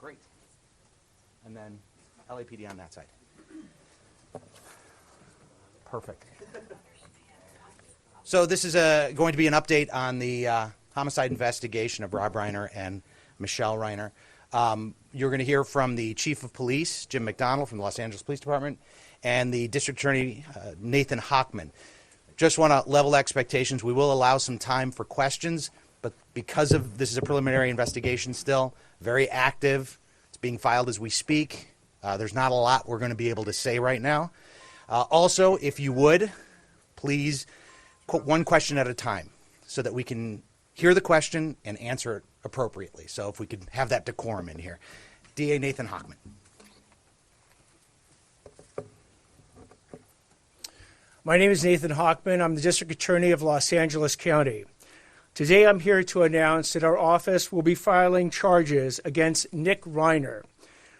Great. And then LAPD on that side. Perfect. So this is going to be an update on the homicide investigation of Rob Reiner and Michele Reiner. You're going to hear from the Chief of Police, Jim McDonald from the Los Angeles Police Department, and the District Attorney, Nathan Hochman. Just want to level expectations. We will allow some time for questions, but because of this is a preliminary investigation still, very active. It's being filed as we speak. There's not a lot we're going to be able to say right now. Also, if you would, please quote one question at a time so that we can hear the question and answer it appropriately. So if we could have that decorum in here. DA Nathan Hochman. My name is Nathan Hochman. I'm the District Attorney of Los Angeles County. Today I'm here to announce that our office will be filing charges against Nick Reiner,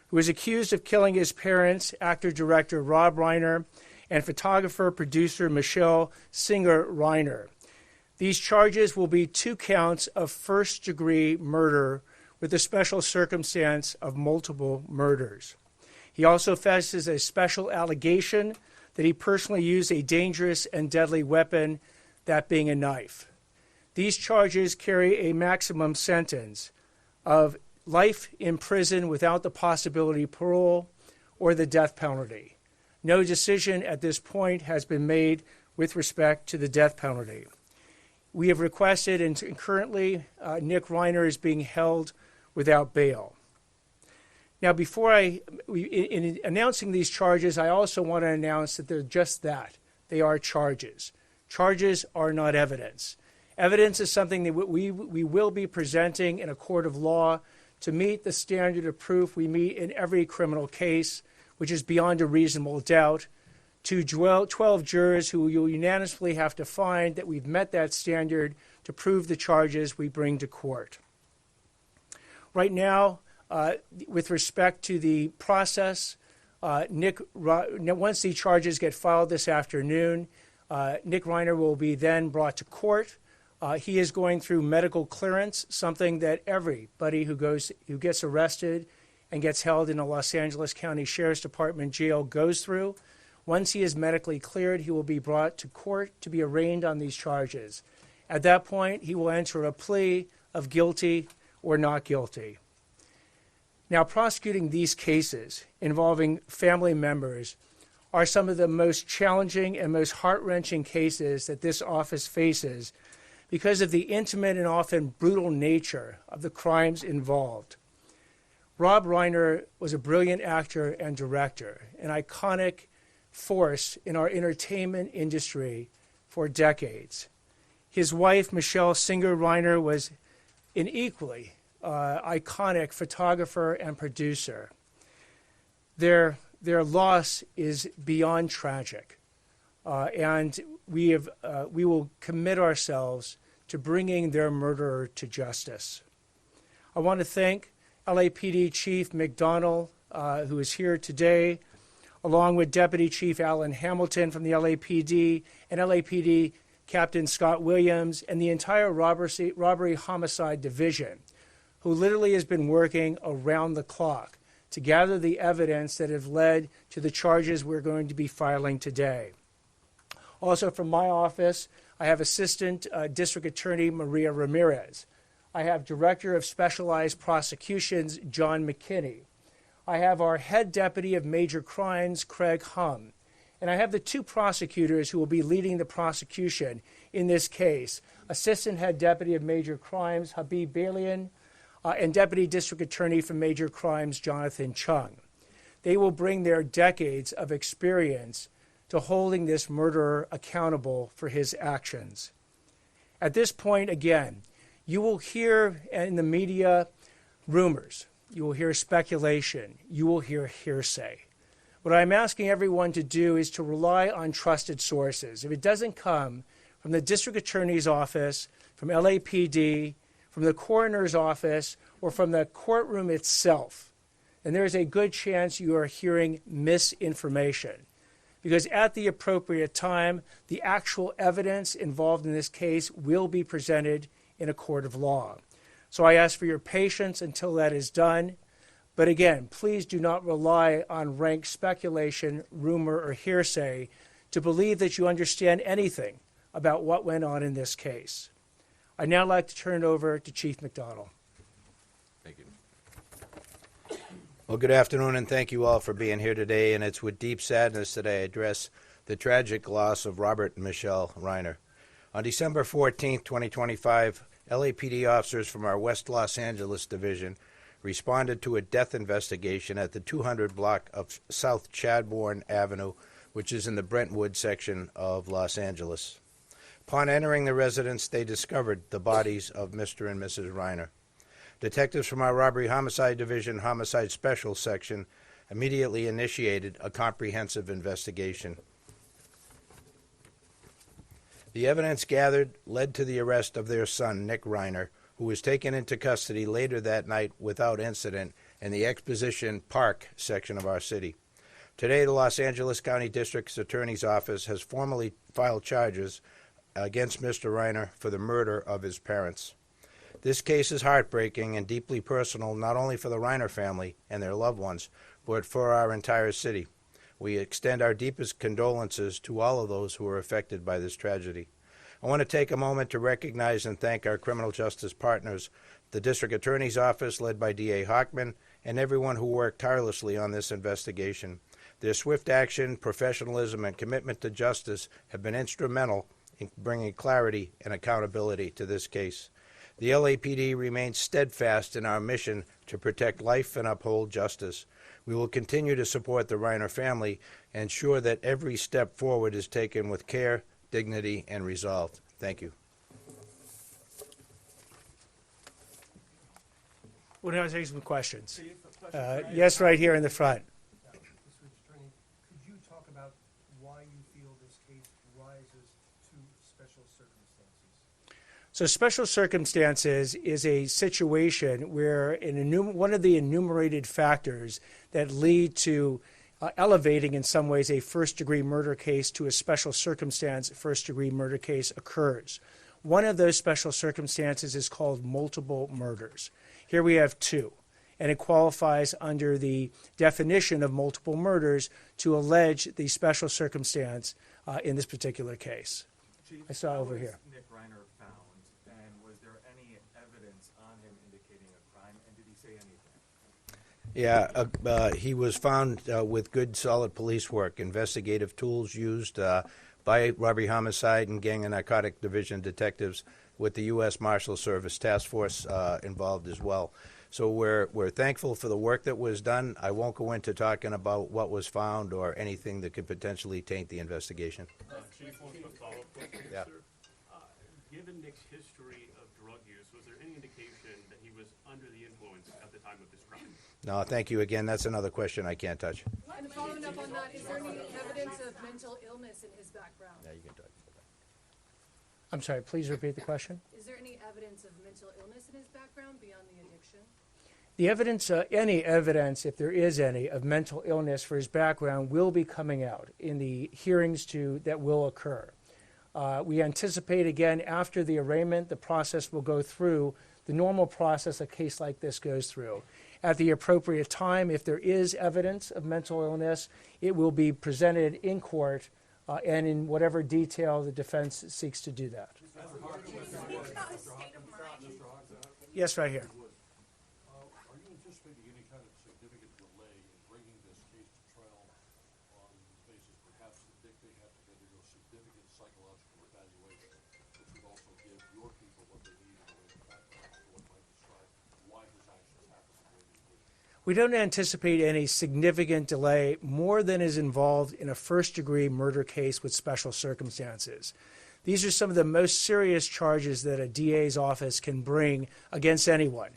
who is accused of killing his parents, actor-director Rob Reiner, and photographer-producer Michele Singer Reiner. These charges will be 2 counts of first-degree murder with the special circumstance of multiple murders. He also faces a special allegation that he personally used a dangerous and deadly weapon, that being a knife. These charges carry a maximum sentence of life in prison without the possibility of parole or the death penalty. No decision at this point has been made with respect to the death penalty. We have requested, and currently Nick Reiner is being held without bail. Now, in announcing these charges, I also want to announce that they're just that. They are charges. Charges are not evidence. Evidence is something that we will be presenting in a court of law to meet the standard of proof we meet in every criminal case, which is beyond a reasonable doubt, to 12 jurors who you'll unanimously have to find that we've met that standard to prove the charges we bring to court. Right now, with respect to the process, once the charges get filed this afternoon, Nick Reiner will be then brought to court. He is going through medical clearance, something that everybody who gets arrested and gets held in a Los Angeles County Sheriff's Department jail goes through. Once he is medically cleared, he will be brought to court to be arraigned on these charges. At that point, he will enter a plea of guilty or not guilty. Now, prosecuting these cases involving family members are some of the most challenging and most heart-wrenching cases that this office faces because of the intimate and often brutal nature of the crimes involved. Rob Reiner was a brilliant actor and director, an iconic force in our entertainment industry for decades. His wife, Michele Singer Reiner, was an equally iconic photographer and producer. Their loss is beyond tragic, and we will commit ourselves to bringing their murderer to justice. I want to thank LAPD Chief McDonald, who is here today, along with Deputy Chief Alan Hamilton from the LAPD and LAPD Captain Scott Williams and the entire Robbery Homicide Division, who literally has been working around the clock to gather the evidence that have led to the charges we're going to be filing today. Also from my office, I have Assistant District Attorney Maria Ramirez. I have Director of Specialized Prosecutions, John McKinney. I have our Head Deputy of Major Crimes, Craig Hum. And I have the 2 prosecutors who will be leading the prosecution in this case, Assistant Head Deputy of Major Crimes, Habib Balian, and Deputy District Attorney for Major Crimes, Jonathan Chung. They will bring their decades of experience to holding this murderer accountable for his actions. At this point, again, you will hear in the media rumors. You will hear speculation. You will hear hearsay. What I'm asking everyone to do is to rely on trusted sources. If it doesn't come from the District Attorney's Office, from LAPD, from the Coroner's Office, or from the courtroom itself, then there is a good chance you are hearing misinformation. Because at the appropriate time, the actual evidence involved in this case will be presented in a court of law. So I ask for your patience until that is done. But again, please do not rely on rank speculation, rumor, or hearsay to believe that you understand anything about what went on in this case. I'd now like to turn it over to Chief McDonald. Thank you. Well, good afternoon, and thank you all for being here today. And it's with deep sadness that I address the tragic loss of Robert and Michele Reiner. On December 14, 2025, LAPD officers from our West Los Angeles division responded to a death investigation at the 200 block of South Chadbourne Avenue, which is in the Brentwood section of Los Angeles. Upon entering the residence, they discovered the bodies of Mr. and Mrs. Reiner. Detectives from our Robbery Homicide Division Homicide Special Section immediately initiated a comprehensive investigation. The evidence gathered led to the arrest of their son, Nick Reiner, who was taken into custody later that night without incident in the Exposition Park section of our city. Today, the Los Angeles County District Attorney's Office has formally filed charges against Mr. Reiner for the murder of his parents. This case is heartbreaking and deeply personal, not only for the Reiner family and their loved ones, but for our entire city. We extend our deepest condolences to all of those who are affected by this tragedy. I want to take a moment to recognize and thank our criminal justice partners, the District Attorney's Office led by D.A. Hochman, and everyone who worked tirelessly on this investigation. Their swift action, professionalism, and commitment to justice have been instrumental in bringing clarity and accountability to this case. The LAPD remains steadfast in our mission to protect life and uphold justice. We will continue to support the Reiner family and ensure that every step forward is taken with care, dignity, and resolve. Thank you. We'll now take some questions. Yes, right here in the front. Mr. Attorney, could you talk about why you feel this case rises to special circumstances? So special circumstances is a situation where one of the enumerated factors that lead to elevating in some ways a first-degree murder case to a special circumstance first-degree murder case occurs. One of those special circumstances is called multiple murders. Here we have two, and it qualifies under the definition of multiple murders to allege the special circumstance in this particular case. Chief, I saw over here. Nick Reiner found, and was there any evidence on him indicating a crime, and did he say anything? Yeah, he was found with good, solid police work, investigative tools used by Robbery Homicide and Gang and Narcotic Division detectives with the U.S. Marshal Service Task Force involved as well. So we're thankful for the work that was done. I won't go into talking about what was found or anything that could potentially taint the investigation. Chief, one quick follow-up question, Yeah. sir. Given Nick's history of drug use, was there any indication that he was under the influence at the time of this crime? No, thank you again. That's another question I can't touch. And following up on that, is there any evidence of mental illness in his background? Yeah, you can touch. I'm sorry, please repeat the question. Is there any evidence of mental illness in his background beyond the addiction? The evidence, any evidence, if there is any, of mental illness for his background will be coming out in the hearings that will occur. We anticipate, again, after the arraignment, the process will go through the normal process a case like this goes through. At the appropriate time, if there is evidence of mental illness, it will be presented in court and in whatever detail the defense seeks to do that. Yes, right here. Are you anticipating any kind of significant delay in bringing this case to trial on the basis perhaps that Dick may have to undergo significant psychological evaluation, which would also give your people what they need in order to background what might describe why his actions happened the way they did? We don't anticipate any significant delay more than is involved in a first-degree murder case with special circumstances. These are some of the most serious charges that a DA's office can bring against anyone.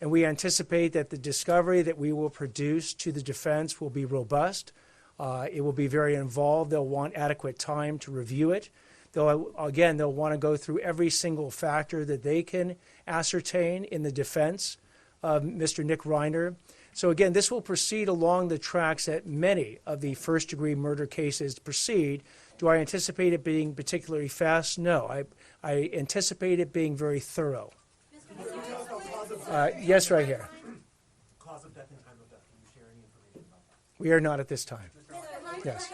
And we anticipate that the discovery that we will produce to the defense will be robust. It will be very involved. They'll want adequate time to review it. They'll want to go through every single factor that they can ascertain in the defense of Mr. Nick Reiner. So again, this will proceed along the tracks that many of the first-degree murder cases proceed. Do I anticipate it being particularly fast? No. I anticipate it being very thorough. Yes, right here. Cause of death. death and time of death. Can you share any information about that? We are not at this time. Yes.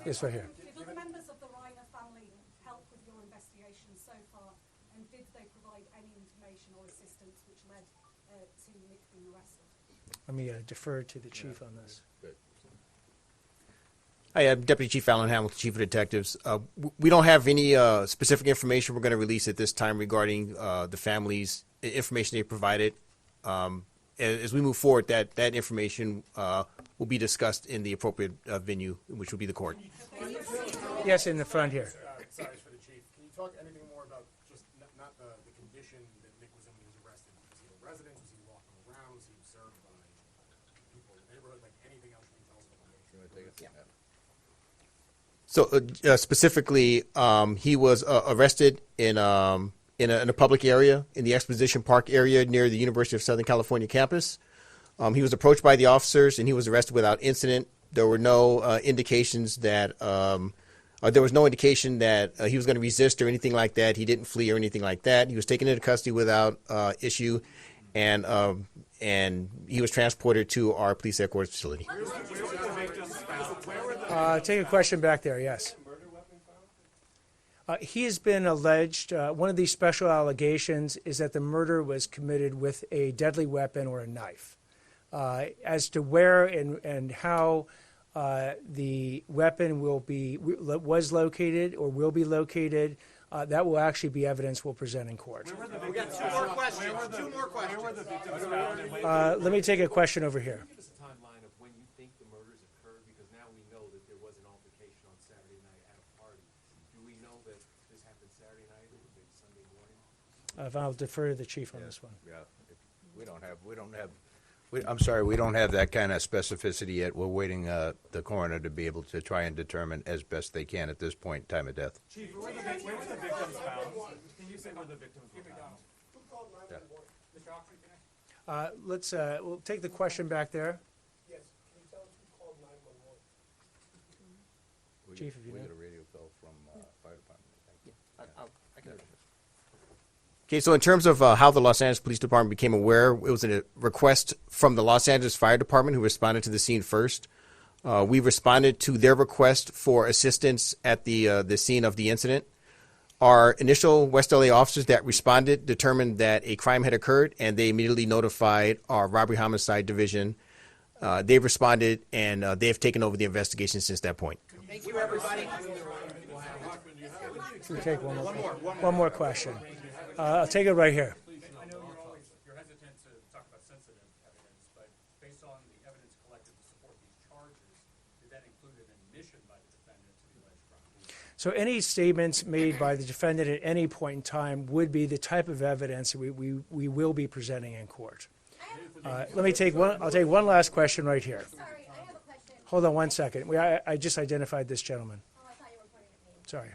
Yes, right here. Did other members of the Reiner family help with your investigation so far, and did they provide any information or assistance which led to Nick being arrested? Let me defer to the chief on this. Hi, I'm Deputy Chief Alan Hamilton, Chief of Detectives. We don't have any specific information we're going to release at this time regarding the family's information they provided. As we move forward, that information will be discussed in the appropriate venue, which will be the court. Yes, in the front here. Sorry for the chief. Can you talk anything more about just not the condition that Nick was in when he was arrested? Was he a resident? Was he walking around? Was he observed by people in the neighborhood? Like anything else you can tell us about him? So specifically, he was arrested in a public area, in the Exposition Park area near the University of Southern California campus. He was approached by the officers, and he was arrested without incident. There were no indications that there was no indication that he was going to resist or anything like that. He didn't flee or anything like that. He was taken into custody without issue, and he was transported to our police headquarters facility. Take a question back there, yes. He has been alleged, one of these special allegations is that the murder was committed with a deadly weapon or a knife. As to where and how the weapon was located or will be located, that will actually be evidence we'll present in court. We got two more questions. Two more questions. Where were the victims found? And when Let me take a question over here. Give us a timeline of when you think the murders occurred, because now we know that there was an altercation on Saturday night at a party. Do we know that this happened Saturday night or maybe Sunday morning? I'll defer to the chief on this one. Yeah, we don't have, I'm sorry, we don't have that kind of specificity yet. We're waiting the coroner to be able to try and determine as best they can at this point, time of death. Chief, where were the victims found? Can you say where the victims were found? We'll take the question back there. Yes. Can you tell us who called 911? Chief, if you We know. got a radio call from fire department. Okay, so in terms of how the Los Angeles Police Department became aware, it was a request from the Los Angeles Fire Department, who responded to the scene first. We responded to their request for assistance at the scene of the incident. Our initial West LA officers that responded determined that a crime had occurred, and they immediately notified our robbery homicide division. They responded, and they have taken over the investigation since that point. Thank you, everybody. We'll take one more question. I'll take it right here. I know you're hesitant to talk about sensitive evidence, but based on the evidence collected to support these charges, did that include an admission by the defendant to the alleged crime? So any statements made by the defendant at any point in time would be the type of evidence we will be presenting in court. I'll take one last question right here. Sorry, I have a question. Hold on one second. I just identified this gentleman. Oh, I thought you were pointing at me. Sorry. Do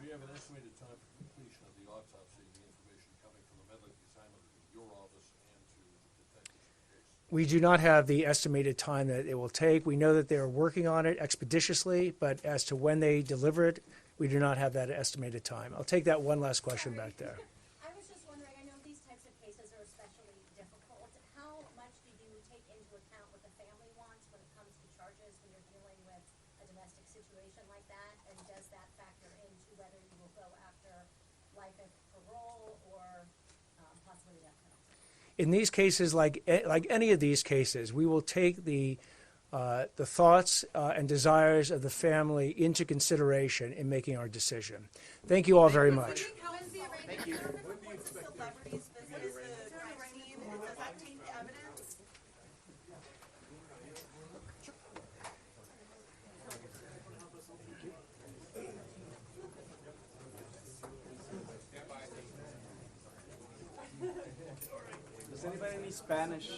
you have an estimated time for completion of the autopsy, the information coming from the medical examiner to your office and to the detectives in the case? We do not have the estimated time that it will take. We know that they are working on it expeditiously, but as to when they deliver it, we do not have that estimated time. I'll take that one last question back there. I was just wondering, I know these types of cases are especially difficult. How much do you take into account what the family wants when it comes to charges when you're dealing with a domestic situation like that? And does that factor into whether you will go after life of parole or possibly the death penalty? In these cases, like any of these cases, we will take the thoughts and desires of the family into consideration in making our decision. Thank you all very much. How is the arraignment determined when celebrities visit the crime scene? Does that taint the evidence? Does anybody need Spanish?